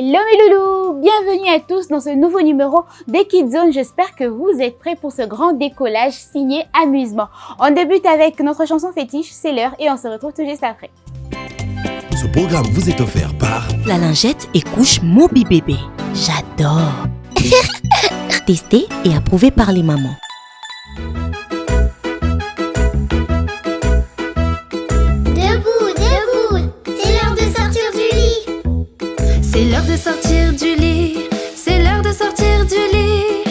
Hello mes loulous! Bienvenue à tous dans ce nouveau numéro des Kids Zone. J'espère que vous êtes prêts pour ce grand décollage signé amusement. On débute avec notre chanson fétiche, c'est l'heure, et on se retrouve tout juste après. Ce programme vous est offert par La lingette et couche Moby Bébé. J'adore. Testé et approuvé par les mamans. C'est l'heure de sortir du lit, c'est l'heure de sortir du lit.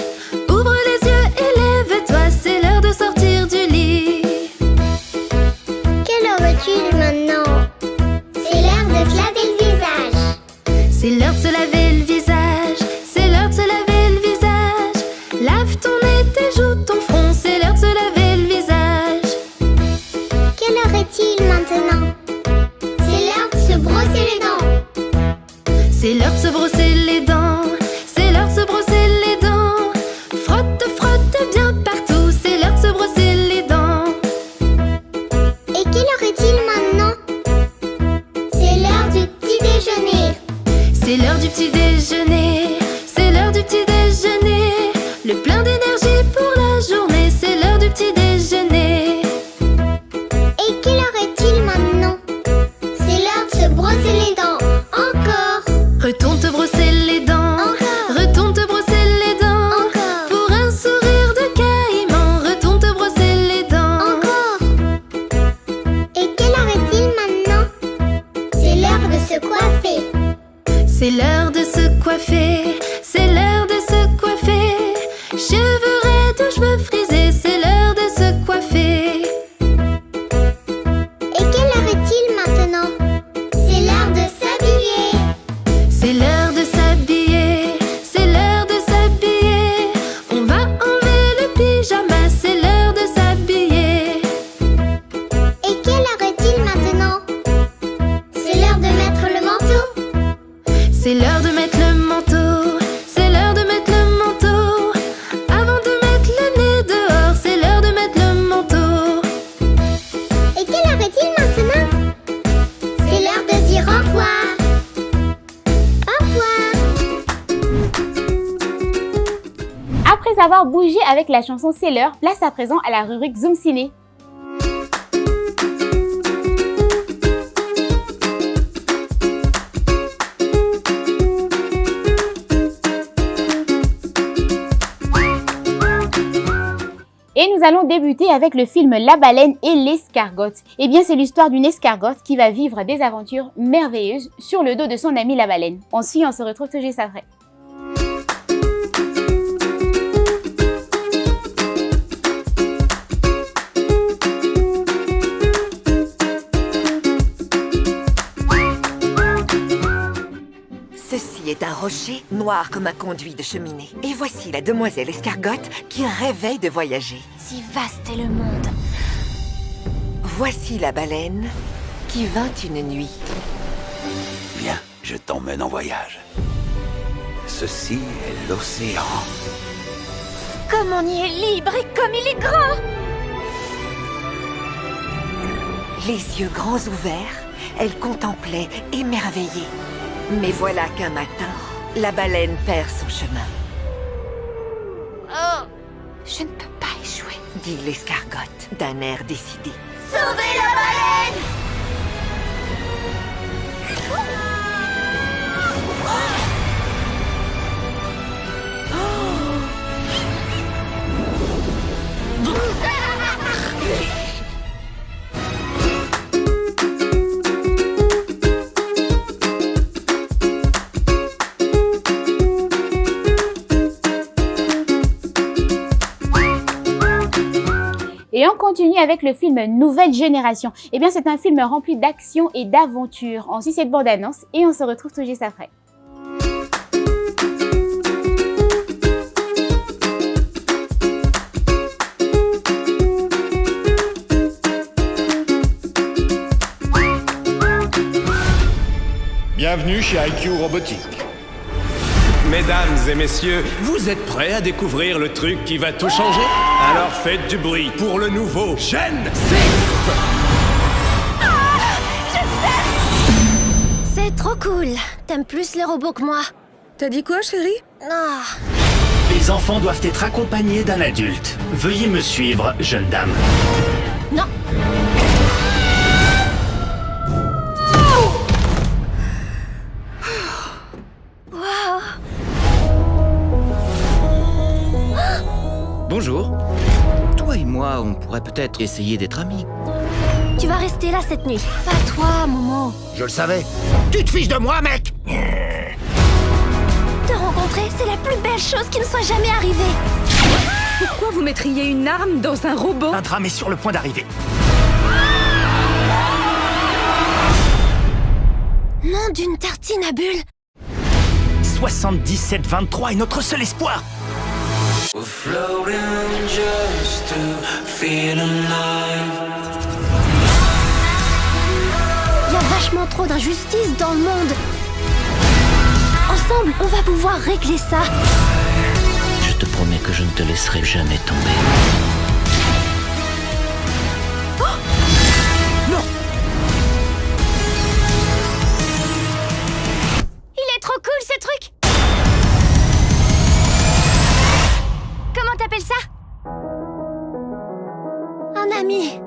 Ouvre les yeux et lève-toi, c'est l'heure de sortir du lit. Quelle heure est-il maintenant? C'est l'heure de se laver le visage. C'est l'heure de se laver le visage, c'est l'heure de se laver le visage. Lave ton nez, tes joues, ton front, c'est l'heure de se laver le visage. Quelle heure est-il maintenant? C'est l'heure de se brosser les dents. C'est l'heure de se brosser les dents, c'est l'heure de se brosser les dents. Frotte, frotte bien partout, c'est l'heure de se brosser les dents. Et quelle heure est-il maintenant? C'est l'heure du petit déjeuner. C'est l'heure du petit déjeuner, c'est l'heure du petit déjeuner. Le plein d'énergie pour la journée, c'est l'heure du petit déjeuner. Et quelle heure est-il maintenant? C'est l'heure de se brosser les dents. Encore. Retourne te brosser les dents, Encore. retourne te brosser les dents. Encore. Pour un sourire de caïman, retourne te brosser les dents. Encore. Et quelle heure est-il maintenant? C'est l'heure de se coiffer. C'est l'heure de se coiffer, c'est l'heure de se coiffer. Cheveux raides, cheveux frisés, c'est l'heure de se coiffer. Et quelle heure est-il maintenant? C'est l'heure de s'habiller. C'est l'heure de s'habiller, c'est l'heure de s'habiller. On va enlever le pyjama, c'est l'heure de s'habiller. Et quelle heure est-il maintenant? C'est l'heure de mettre le manteau. C'est l'heure de mettre le manteau, c'est l'heure de mettre le manteau. Avant de mettre le nez dehors, c'est l'heure de mettre le manteau. Et quelle heure est-il maintenant? C'est l'heure de dire au revoir. Au revoir. Après avoir bougé avec la chanson C'est l'heure, place à présent à la rubrique Zoom Ciné. Et nous allons débuter avec le film La baleine et l'escargotte. Eh bien, c'est l'histoire d'une escargotte qui va vivre des aventures merveilleuses sur le dos de son ami la baleine. On suit, on se retrouve tout juste après. Ceci est un rocher noir comme un conduit de cheminée. Et voici la demoiselle escargotte qui rêvait de voyager. Si vaste est le monde. Voici la baleine qui vint une nuit. Viens, je t'emmène en voyage. Ceci est l'océan. Comme on y est libre et comme il est grand! Les yeux grands ouverts, elle contemplait émerveillée. Mais voilà qu'un matin, la baleine perd son chemin, Oh, je ne peux pas échouer. dit l'escargotte d'un air décidé. Sauvez la baleine! Et on continue avec le film Nouvelle Génération. Eh bien, c'est un film rempli d'action et d'aventure. On suit cette bande-annonce et on se retrouve tout juste après. Bienvenue chez IQ Robotique. Mesdames et messieurs, vous êtes prêts à découvrir le truc qui va tout changer? Alors faites du bruit pour le nouveau Gen 6. C'est trop trop cool. T'aimes plus les robots que moi. T'as dit quoi, chérie? Ah. Les enfants doivent être accompagnés d'un adulte. Veuillez me suivre, jeune dame. Non. Wow. Bonjour. Toi et moi, on pourrait peut-être essayer d'être amis. Tu vas rester là cette nuit. Pas toi, Momo. Je le savais. Tu te fiches de moi, mec? Te rencontrer, c'est la plus belle chose qui ne soit jamais arrivée. Pourquoi vous mettriez une arme dans un robot? Un drame est sur le point d'arriver. Nom d'une tartine à bulles. 77-23 est notre seul espoir. Il y a vachement trop d'injustice dans le monde. Ensemble, on va pouvoir régler ça. Je te promets que je ne te laisserai jamais tomber. Oh non! Il est trop cool ce truc. Comment t'appelles ça? Un ami.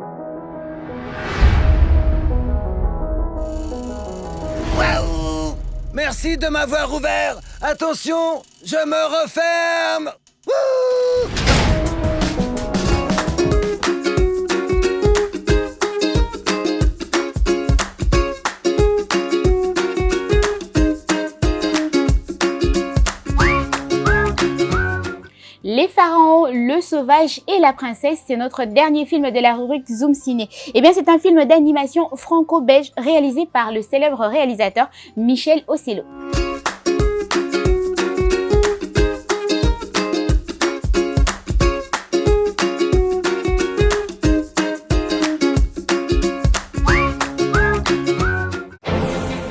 Waouh! Merci de m'avoir ouvert. Attention, je me referme. Wouh! Les pharaons, le sauvage et la princesse, c'est notre dernier film de la rubrique Zoom Ciné. Eh bien, c'est un film d'animation franco-belge réalisé par le célèbre réalisateur Michel Ossello.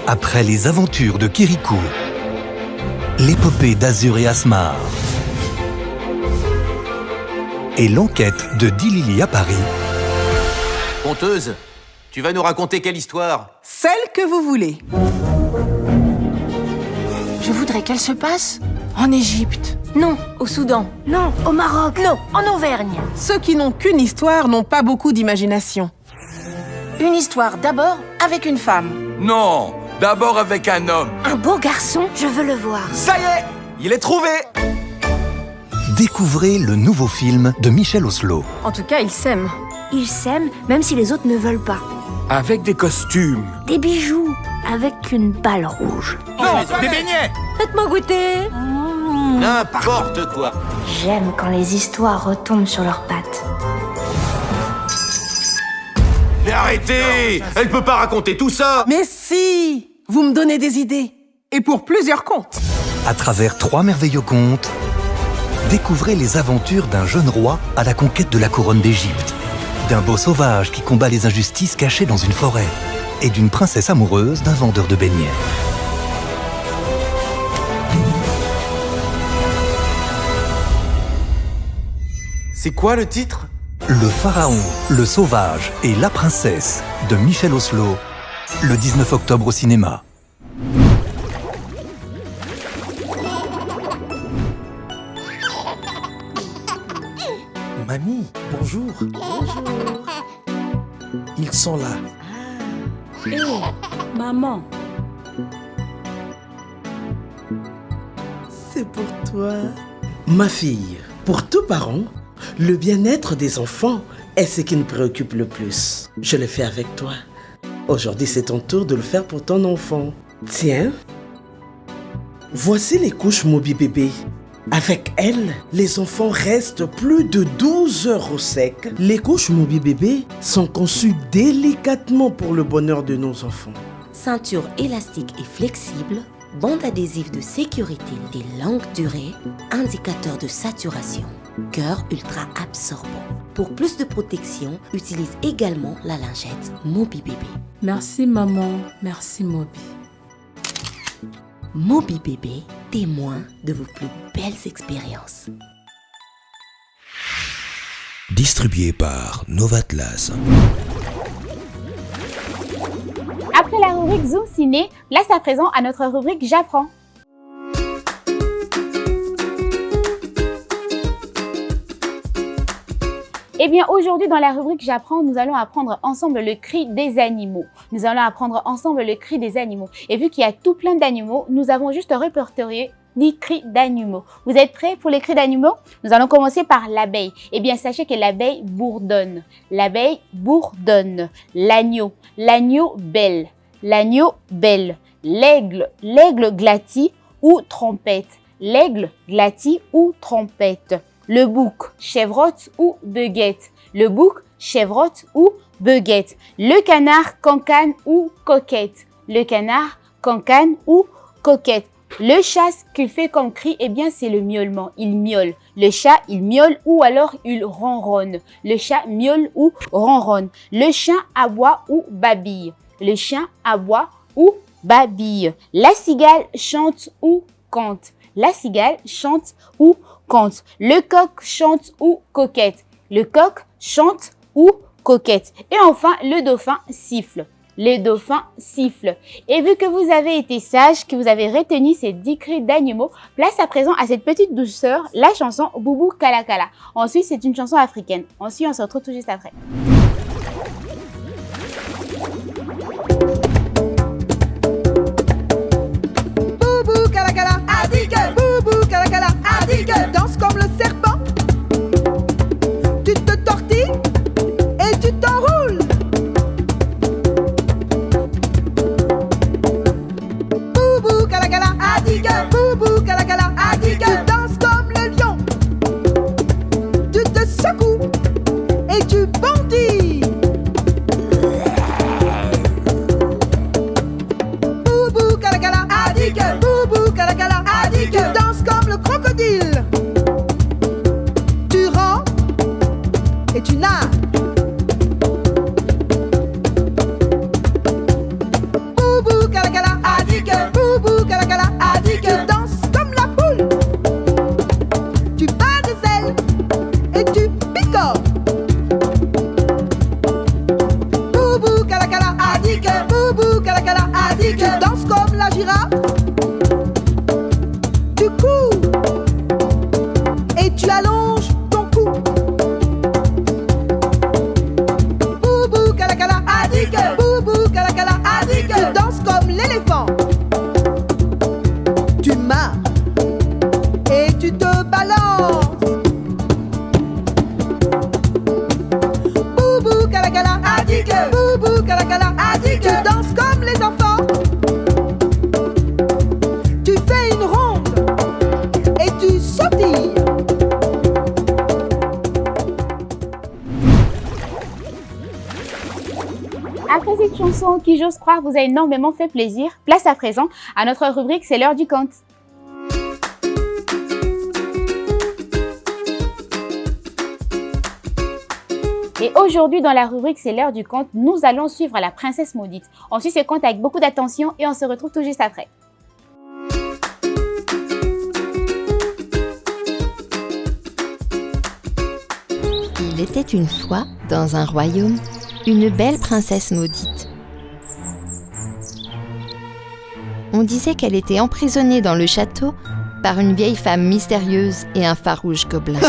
Après les aventures de Kirikou, l'épopée d'Azur et Asmar et l'enquête de Dilili à Paris. Conteuse, tu vas nous raconter quelle histoire? Celle que vous voulez. Je voudrais qu'elle se passe en Égypte. Non, au Soudan. Non, au Maroc. Non, en Auvergne. Ceux qui n'ont qu'une histoire n'ont pas beaucoup d'imagination. Une histoire d'abord avec une femme. Non, d'abord avec un homme. Un beau garçon, je veux le voir. Ça y est, il est trouvé. Découvrez le nouveau film de Michel Ossello. En tout cas, ils s'aiment. Ils s'aiment, même si les autres ne veulent pas. Avec des costumes. Des bijoux, avec une balle rouge. Non, des beignets. Faites-moi goûter. N'importe quoi. J'aime quand les histoires retombent sur leurs pattes. Mais arrêtez! Elle peut pas raconter tout ça! Mais si! Vous me donnez des idées. Et pour plusieurs contes. À travers 3 merveilleux contes, découvrez les aventures d'un jeune roi à la conquête de la couronne d'Égypte, d'un beau sauvage qui combat les injustices cachées dans une forêt, et d'une princesse amoureuse d'un vendeur de beignets. C'est quoi le titre? Le pharaon, le sauvage et la princesse de Michel Ossello, le 19 octobre au cinéma. Mamie, bonjour. Bonjour. Ils sont là. Hé, maman. C'est pour toi. Ma fille, pour tout parent, le bien-être des enfants est ce qui nous préoccupe le plus. Je le fais avec toi. Aujourd'hui, c'est ton tour de le faire pour ton enfant. Tiens. Voici les couches Moby Bébé. Avec elles, les enfants restent plus de 12 heures au sec. Les couches Moby Bébé sont conçues délicatement pour le bonheur de nos enfants. Ceinture élastique et flexible, bande adhésive de sécurité des longues durées, indicateur de saturation, cœur ultra absorbant. Pour plus de protection, utilise également la lingette Moby Bébé. Merci maman, merci Moby. Moby Bébé, témoin de vos plus belles expériences. Distribué par Novatlas. Après la rubrique Zoom Ciné, place à présent à notre rubrique J'apprends. Eh bien, aujourd'hui, dans la rubrique J'apprends, nous allons apprendre ensemble le cri des animaux. Nous allons apprendre ensemble le cri des animaux. Et vu qu'il y a tout plein d'animaux, nous avons juste répertorié 10 cris d'animaux. Vous êtes prêts pour les cris d'animaux? Nous allons commencer par l'abeille. Eh bien, sachez que l'abeille bourdonne. L'abeille bourdonne. L'agneau. L'agneau bêle. L'agneau bêle. L'aigle. L'aigle glatit ou trompette. L'aigle glatit ou trompette. Le bouc, chevrotte ou beguette. Le bouc, chevrotte ou beguette. Le canard, cancane ou coquette. Le canard, cancane ou coquette. Le chat, ce qu'il fait comme cri, eh bien, c'est le miaulement. Il miaule. Le chat, il miaule ou alors il ronronne. Le chat miaule ou ronronne. Le chien aboie ou babille. Le chien aboie ou babille. La cigale chante ou cante. La cigale chante ou cante. Le coq chante ou coquette. Le coq chante ou coquette. Et enfin, le dauphin siffle. Le dauphin siffle. Et vu que vous avez été sage, que vous avez retenu ces 10 cris d'animaux, place à présent à cette petite douceur, la chanson Boubou Kalakala. Ensuite, c'est une chanson africaine. Ensuite, on se retrouve tout juste après. Boubou Kalakala, adigue. Boubou Kalakala, adigue. Danse comme le serpent. Tu te tortilles et tu t'enroules. Boubou Kalakala, adigue. Boubou Kalakala, adigue. Tu danses comme le lion. Tu te secoues et tu bondis. Boubou Kalakala, adigue. Boubou Kalakala, adigue. Tu danses comme le crocodile. Tu rampes et tu nages. Boubou Kalakala, adigue. Boubou Kalakala, adigue. Tu danses comme la poule. Tu bats des ailes et tu picoles. Boubou Kalakala, adigue. Boubou Kalakala, adigue. Tu danses comme la girafe. Tu cours et tu allonges ton cou. Boubou Kalakala, adigue. Boubou Kalakala, adigue. Tu danses comme l'éléphant. Tu marches et tu te balances. Boubou Kalakala, adigue. Boubou Kalakala, adigue. Tu danses comme les enfants. Tu fais une ronde et tu sautilles. Après cette chanson qui, j'ose croire, vous a énormément fait plaisir, place à présent à notre rubrique C'est l'heure du conte. Et aujourd'hui, dans la rubrique C'est l'heure du conte, nous allons suivre la princesse maudite. On suit ce conte avec beaucoup d'attention et on se retrouve tout juste après. Il était une fois, dans un royaume, une belle princesse maudite. On disait qu'elle était emprisonnée dans le château par une vieille femme mystérieuse et un farouche gobelin.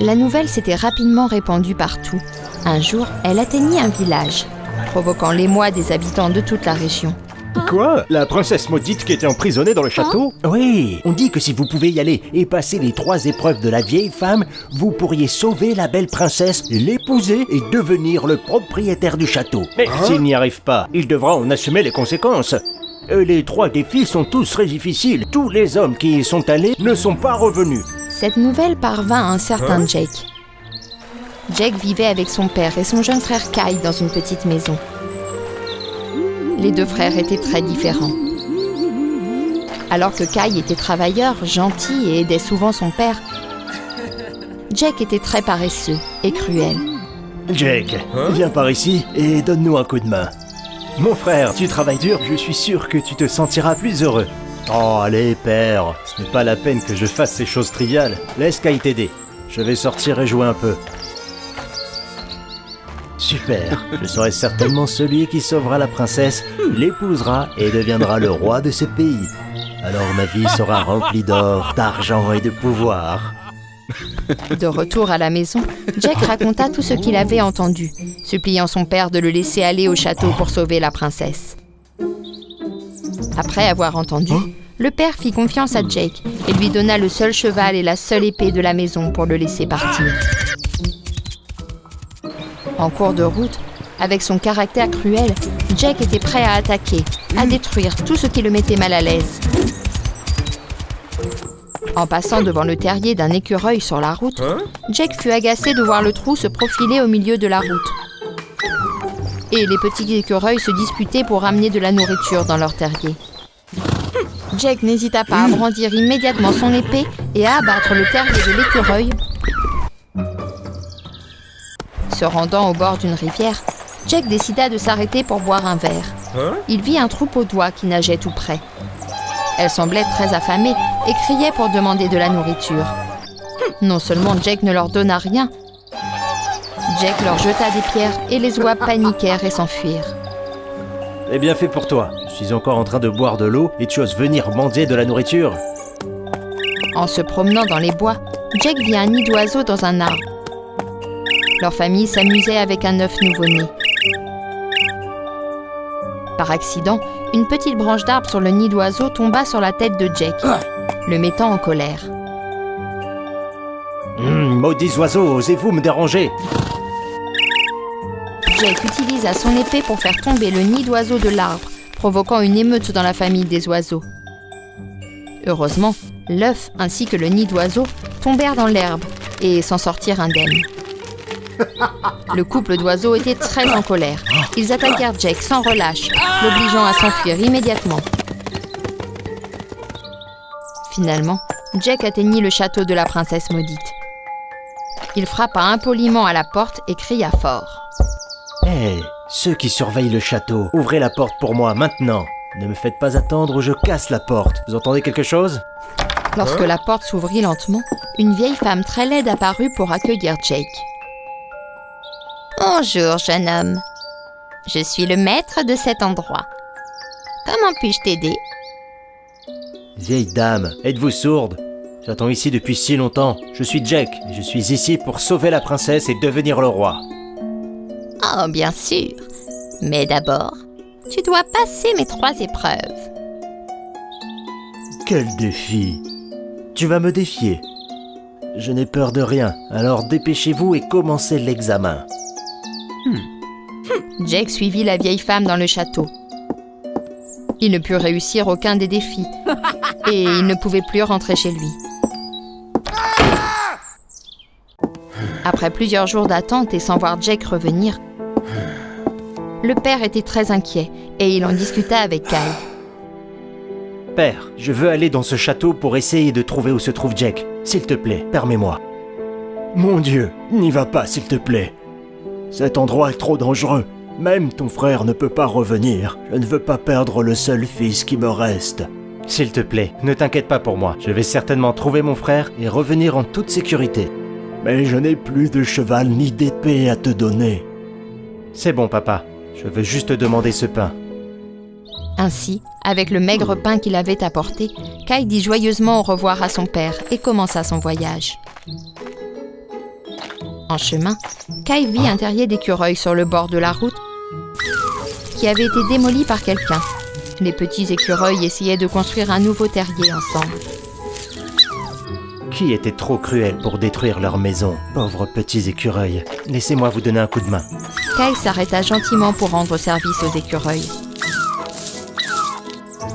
La nouvelle s'était rapidement répandue partout. Un jour, elle atteignit un village, provoquant l'émoi des habitants de toute la région. Quoi? La princesse maudite qui était emprisonnée dans le château? Oui, on dit que si vous pouvez y aller et passer les 3 épreuves de la vieille femme, vous pourriez sauver la belle princesse, l'épouser et devenir le propriétaire du château. Mais s'il n'y arrive pas, il devra en assumer les conséquences. Les 3 défis sont tous très difficiles. Tous les hommes qui y sont allés ne sont pas revenus. Cette nouvelle parvint à un certain Jake. Jake vivait avec son père et son jeune frère Kai dans une petite maison. Les 2 frères étaient très différents. Alors que Kai était travailleur, gentil et aidait souvent son père, Jake était très paresseux et cruel. Jake, viens par ici et donne-nous un coup de main. Mon frère, tu travailles dur, je suis sûr que tu te sentiras plus heureux. Oh, allez, père. Ce n'est pas la peine que je fasse ces choses triviales. Laisse Kai t'aider. Je vais sortir et jouer un peu. Super. Père. Je serai certainement celui qui sauvera la princesse, l'épousera et deviendra le roi de ce pays. Alors ma vie sera remplie d'or, d'argent et de pouvoir. De retour à la maison, Jack raconta tout ce qu'il avait entendu, suppliant son père de le laisser aller au château pour sauver la princesse. Après avoir entendu, le père fit confiance à Jake et lui donna le seul cheval et la seule épée de la maison pour le laisser partir. En cours de route, avec son caractère cruel, Jake était prêt à attaquer, à détruire tout ce qui le mettait mal à l'aise. En passant devant le terrier d'un écureuil sur la route, Jake fut agacé de voir le trou se profiler au milieu de la route. Et les petits écureuils se disputaient pour ramener de la nourriture dans leur terrier. Jake n'hésita pas à brandir immédiatement son épée et à abattre le terrier de l'écureuil. Se rendant au bord d'une rivière, Jake décida de s'arrêter pour boire un verre. Il vit un troupeau d'oies qui nageait tout près. Elles semblaient très affamées et criaient pour demander de la nourriture. Non seulement Jake ne leur donna rien, Jake leur jeta des pierres et les oies paniquèrent et s'enfuirent. Eh bien fait pour toi. Je suis encore en train de boire de l'eau et tu oses venir mendier de la nourriture. En se promenant dans les bois, Jake vit un nid d'oiseau dans un arbre. Leur famille s'amusait avec un œuf nouveau-né. Par accident, une petite branche d'arbre sur le nid d'oiseau tomba sur la tête de Jake, le mettant en colère. Maudits oiseaux, osez-vous me déranger? Jake utilisa son épée pour faire tomber le nid d'oiseau de l'arbre, provoquant une émeute dans la famille des oiseaux. Heureusement, l'œuf ainsi que le nid d'oiseau tombèrent dans l'herbe et s'en sortirent indemnes. Le couple d'oiseaux était très en colère. Ils attaquèrent Jake sans relâche, l'obligeant à s'enfuir immédiatement. Finalement, Jake atteignit le château de la princesse maudite. Il frappa impoliment à la porte et cria fort. Hé, ceux qui surveillent le château, ouvrez la porte pour moi maintenant. Ne me faites pas attendre ou je casse la porte. Vous entendez quelque chose? Lorsque la porte s'ouvrit lentement, une vieille femme très laide apparut pour accueillir Jake. Bonjour, jeune homme. Je suis le maître de cet endroit. Comment puis-je t'aider? Vieille dame, êtes-vous sourde? J'attends ici depuis si longtemps. Je suis Jack et je suis ici pour sauver la princesse et devenir le roi. Oh, bien sûr. Mais d'abord, tu dois passer mes 3 épreuves. Quel défi! Tu vas me défier. Je n'ai peur de rien, alors dépêchez-vous et commencez l'examen. Jake suivit la vieille femme dans le château. Il ne put réussir aucun des défis et il ne pouvait plus rentrer chez lui. Après plusieurs jours d'attente et sans voir Jake revenir, le père était très inquiet et il en discuta avec Kyle. Père, je veux aller dans ce château pour essayer de trouver où se trouve Jake. S'il te plaît, permets-moi. Mon Dieu, n'y va pas s'il te plaît. Cet endroit est trop dangereux. Même ton frère ne peut pas revenir. Je ne veux pas perdre le seul fils qui me reste. S'il te plaît, ne t'inquiète pas pour moi. Je vais certainement trouver mon frère et revenir en toute sécurité. Mais je n'ai plus de cheval ni d'épée à te donner. C'est bon, papa. Je veux juste te demander ce pain. Ainsi, avec le maigre pain qu'il avait apporté, Kyle dit joyeusement au revoir à son père et commença son voyage. En chemin, Kyle vit un terrier d'écureuils sur le bord de la route qui avait été démoli par quelqu'un. Les petits écureuils essayaient de construire un nouveau terrier ensemble. Qui était trop cruel pour détruire leur maison? Pauvres petits écureuils. Laissez-moi vous donner un coup de main. Kyle s'arrêta gentiment pour rendre service aux écureuils.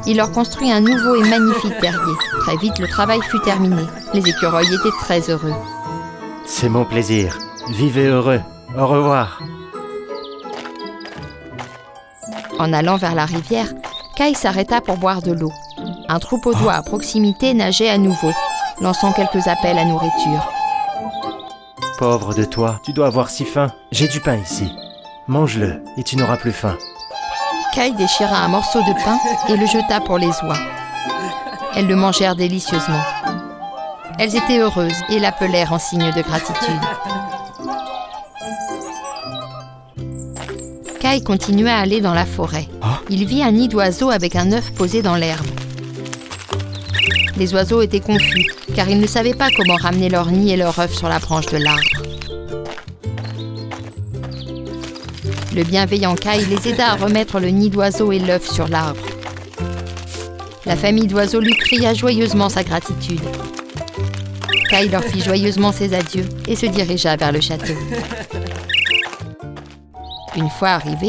Il leur construit un nouveau et magnifique terrier. Très vite, le travail fut terminé. Les écureuils étaient très heureux. C'est mon plaisir. Vivez heureux. Au revoir. En allant vers la rivière, Kyle s'arrêta pour boire de l'eau. Un troupeau d'oies à proximité nageait à nouveau, lançant quelques appels à nourriture. Pauvre de toi, tu dois avoir si faim. J'ai du pain ici. Mange-le et tu n'auras plus faim. Kyle déchira un morceau de pain et le jeta pour les oies. Elles le mangèrent délicieusement. Elles étaient heureuses et l'appelèrent en signe de gratitude. Kai continua à aller dans la forêt. Il vit un nid d'oiseaux avec un œuf posé dans l'herbe. Les oiseaux étaient confus, car ils ne savaient pas comment ramener leur nid et leur œuf sur la branche de l'arbre. Le bienveillant Kai les aida à remettre le nid d'oiseaux et l'œuf sur l'arbre. La famille d'oiseaux lui cria joyeusement sa gratitude. Kai leur fit joyeusement ses adieux et se dirigea vers le château. Une fois arrivé,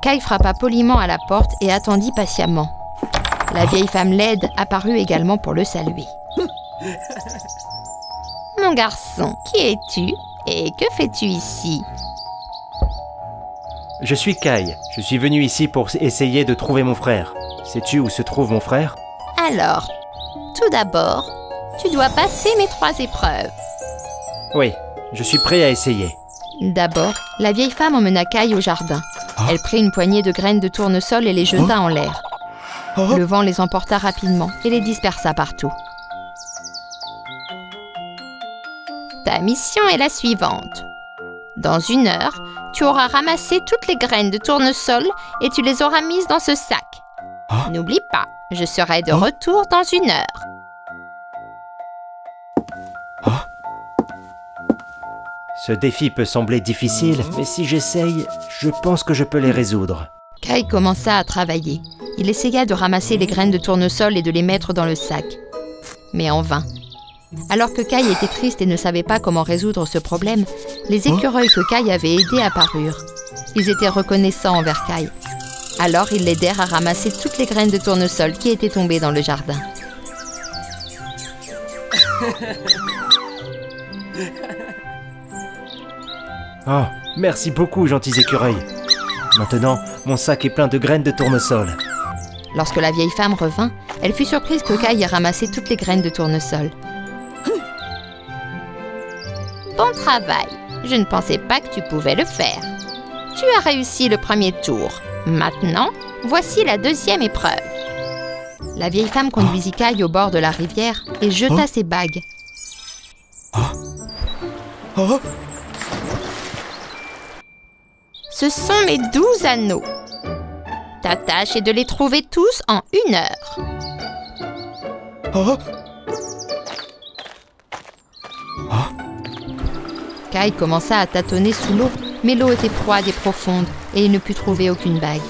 Kai frappa poliment à la porte et attendit patiemment. La vieille femme laide apparut également pour le saluer. « Mon garçon, qui es-tu et que fais-tu ici ?» Je suis Kai. Je suis venu ici pour essayer de trouver mon frère. Sais-tu où se trouve mon frère ? Alors, tout d'abord, tu dois passer mes 3 épreuves. Oui, je suis prêt à essayer. D'abord, la vieille femme emmena Kai au jardin. Elle prit une poignée de graines de tournesol et les jeta en l'air. Le vent les emporta rapidement et les dispersa partout. Ta mission est la suivante. Dans 1 heure, tu auras ramassé toutes les graines de tournesol et tu les auras mises dans ce sac. N'oublie pas, je serai de retour dans 1 heure. Ce défi peut sembler difficile, mais si j'essaye, je pense que je peux les résoudre. Kai commença à travailler. Il essaya de ramasser les graines de tournesol et de les mettre dans le sac. Mais en vain. Alors que Kai était triste et ne savait pas comment résoudre ce problème, les écureuils que Kai avait aidés apparurent. Ils étaient reconnaissants envers Kai. Alors ils l'aidèrent à ramasser toutes les graines de tournesol qui étaient tombées dans le jardin. Oh, merci beaucoup, gentils écureuils. Maintenant, mon sac est plein de graines de tournesol. Lorsque la vieille femme revint, elle fut surprise que Kai ait ramassé toutes les graines de tournesol. Bon travail. Je ne pensais pas que tu pouvais le faire. Tu as réussi le premier tour. Maintenant, voici la 2e épreuve. La vieille femme conduisit Kai au bord de la rivière et jeta ses bagues. Ce sont mes 12 anneaux. Ta tâche est de les trouver tous en 1 heure. Kai commença à tâtonner sous l'eau, mais l'eau était froide et profonde et il ne put trouver aucune bague.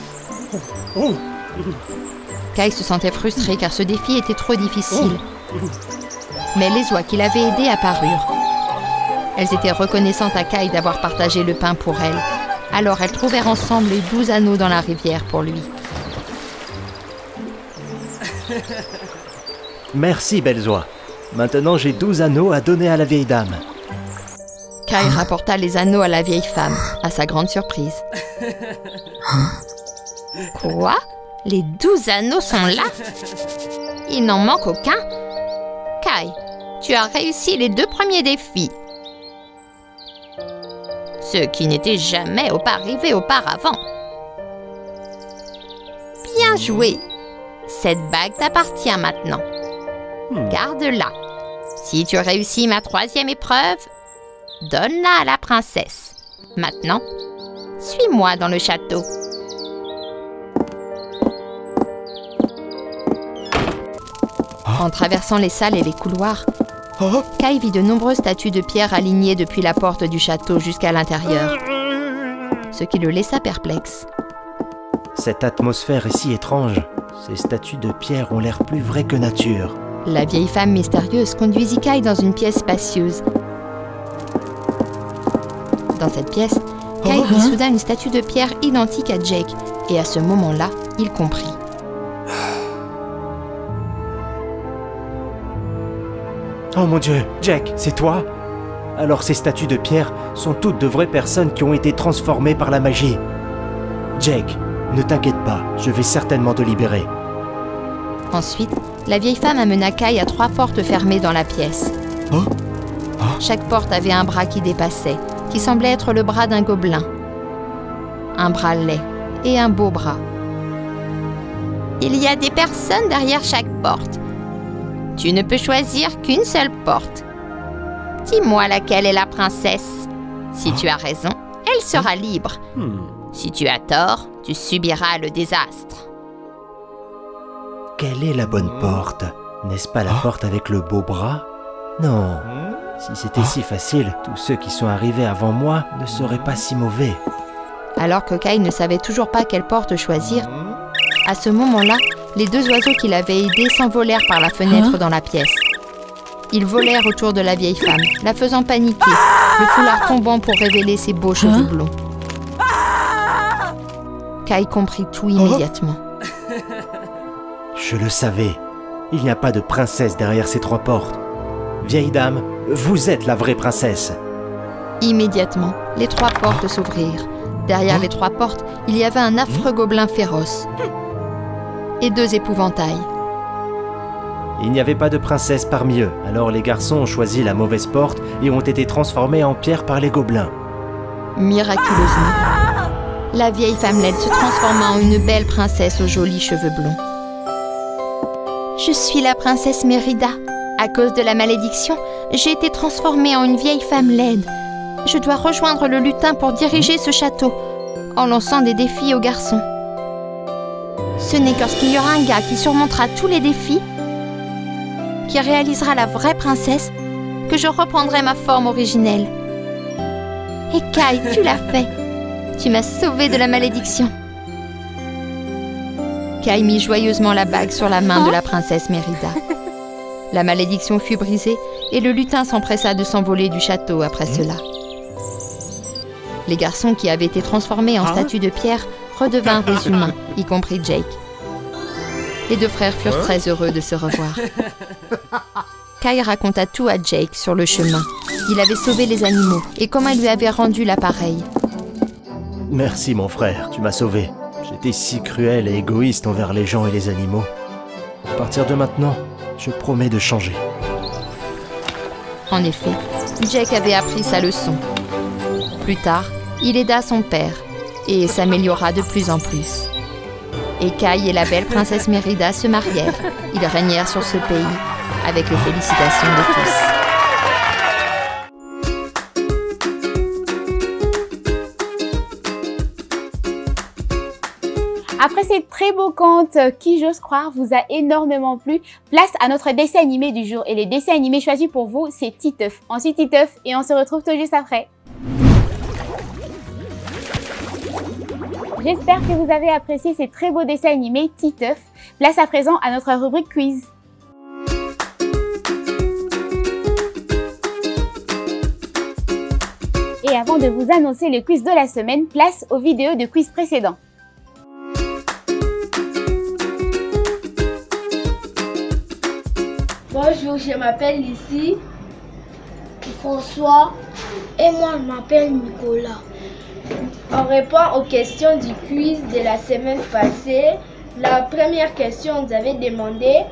Kai se sentait frustré car ce défi était trop difficile. Mais les oies qui l'avaient aidé apparurent. Elles étaient reconnaissantes à Kai d'avoir partagé le pain pour elles. Alors elles trouvèrent ensemble les 12 anneaux dans la rivière pour lui. Merci, belles oies. Maintenant, j'ai 12 anneaux à donner à la vieille dame. Kai rapporta les anneaux à la vieille femme, à sa grande surprise. Quoi ? Les 12 anneaux sont là ? Il n'en manque aucun ? Kai, tu as réussi les 2 premiers défis. Ce qui n'était jamais arrivé auparavant. Bien joué. Cette bague t'appartient maintenant. Garde-la. Si tu réussis ma 3e épreuve, donne-la à la princesse. Maintenant, suis-moi dans le château. En traversant les salles et les couloirs, Kai vit de nombreuses statues de pierre alignées depuis la porte du château jusqu'à l'intérieur, ce qui le laissa perplexe. Cette atmosphère est si étrange. Ces statues de pierre ont l'air plus vraies que nature. La vieille femme mystérieuse conduisit Kai dans une pièce spacieuse. Dans cette pièce, Kai vit soudain une statue de pierre identique à Jake, et à ce moment-là, il comprit. Oh mon Dieu, Jack, c'est toi ? Alors ces statues de pierre sont toutes de vraies personnes qui ont été transformées par la magie. Jack, ne t'inquiète pas, je vais certainement te libérer. Ensuite, la vieille femme amena Kai à 3 portes fermées dans la pièce. Chaque porte avait un bras qui dépassait, qui semblait être le bras d'un gobelin. Un bras laid et un beau bras. Il y a des personnes derrière chaque porte. Tu ne peux choisir qu'une seule porte. Dis-moi laquelle est la princesse. Si tu as raison, elle sera libre. Si tu as tort, tu subiras le désastre. Quelle est la bonne porte? N'est-ce pas la porte avec le beau bras? Non. Si c'était si facile, tous ceux qui sont arrivés avant moi ne seraient pas si mauvais. Alors que Kyle ne savait toujours pas quelle porte choisir, à ce moment-là, les deux oiseaux qui l'avaient aidé s'envolèrent par la fenêtre dans la pièce. Ils volèrent autour de la vieille femme, la faisant paniquer, le foulard tombant pour révéler ses beaux cheveux blonds. Kyle comprit tout immédiatement. Je le savais. Il n'y a pas de princesse derrière ces 3 portes. Vieille dame, vous êtes la vraie princesse. Immédiatement, les 3 portes s'ouvrirent. Derrière les 3 portes, il y avait un affreux gobelin féroce et 2 épouvantails. Il n'y avait pas de princesse parmi eux, alors les garçons ont choisi la mauvaise porte et ont été transformés en pierre par les gobelins. Miraculeusement, la vieille femme laide se transforma en une belle princesse aux jolis cheveux blonds. Je suis la princesse Mérida. À cause de la malédiction, j'ai été transformée en une vieille femme laide. Je dois rejoindre le lutin pour diriger ce château, en lançant des défis aux garçons. Ce n'est lorsqu'il y aura un gars qui surmontera tous les défis, qui réalisera la vraie princesse, que je reprendrai ma forme originelle. Et Kyle, tu l'as fait. Tu m'as sauvée de la malédiction. Kyle mit joyeusement la bague sur la main de la princesse Mérida. La malédiction fut brisée et le lutin s'empressa de s'envoler du château après cela. Les garçons qui avaient été transformés en statues de pierre redevinrent des humains, y compris Jake. Les 2 frères furent très heureux de se revoir. Kyle raconta tout à Jake sur le chemin. Il avait sauvé les animaux et comment il lui avait rendu l'appareil. Merci mon frère, tu m'as sauvé. J'étais si cruel et égoïste envers les gens et les animaux. À partir de maintenant, je promets de changer. En effet, Jake avait appris sa leçon. Plus tard, il aida son père et s'améliora de plus en plus. Et Kyle et la belle princesse Mérida se marièrent. Ils régnèrent sur ce pays avec les félicitations de tous. Après ces très beaux contes qui, j'ose croire, vous a énormément plu, place à notre dessin animé du jour. Et le dessin animé choisi pour vous, c'est Titeuf. On suit Titeuf et on se retrouve tout juste après. J'espère que vous avez apprécié ces très beaux dessins animés Titeuf. Place à présent à notre rubrique quiz. Et avant de vous annoncer le quiz de la semaine, place aux vidéos de quiz précédents. Bonjour, je m'appelle Lucie, François et moi je m'appelle Nicolas. On répond aux questions du quiz de la semaine passée. La première question, on nous avait demandé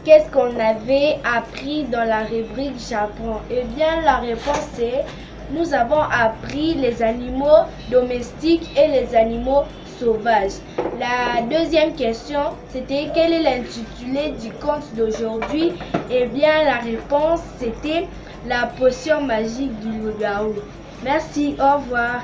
qu'est-ce qu'on avait appris dans la rubrique Japon. Eh bien, la réponse est nous avons appris les animaux domestiques et les animaux sauvages. La deuxième question, c'était quel est l'intitulé du conte d'aujourd'hui? Eh bien, la réponse, c'était la potion magique du loup-garou. Merci, au revoir.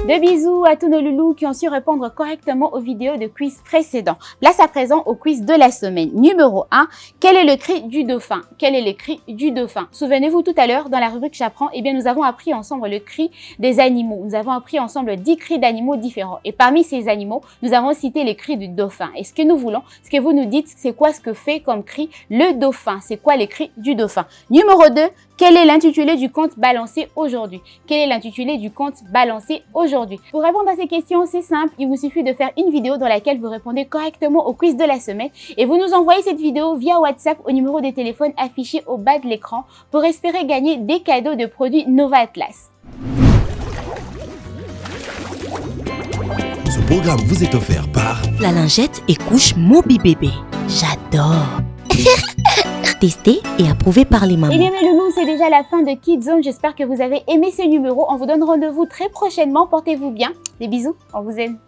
De bisous à tous nos loulous qui ont su répondre correctement aux vidéos de quiz précédents. Place à présent au quiz de la semaine. Numéro 1, quel est le cri du dauphin? Quel est le cri du dauphin? Souvenez-vous tout à l'heure, dans la rubrique J'apprends, eh bien nous avons appris ensemble le cri des animaux. Nous avons appris ensemble 10 cris d'animaux différents. Et parmi ces animaux, nous avons cité les cris du dauphin. Et ce que nous voulons, ce que vous nous dites, c'est quoi ce que fait comme cri le dauphin? C'est quoi les cris du dauphin? Numéro 2, quel est l'intitulé du conte balancé aujourd'hui? Quel est l'intitulé du conte balancé aujourd'hui? Pour répondre à ces questions, c'est simple, il vous suffit de faire une vidéo dans laquelle vous répondez correctement au quiz de la semaine et vous nous envoyez cette vidéo via WhatsApp au numéro de téléphone affiché au bas de l'écran pour espérer gagner des cadeaux de produits Nova Atlas. Ce programme vous est offert par La lingette et couche Moby Bébé. J'adore. Testé et approuvé par les mamans. Et bien mes loulous, c'est déjà la fin de Kids Zone. J'espère que vous avez aimé ce numéro. On vous donne rendez-vous très prochainement. Portez-vous bien. Des bisous. On vous aime.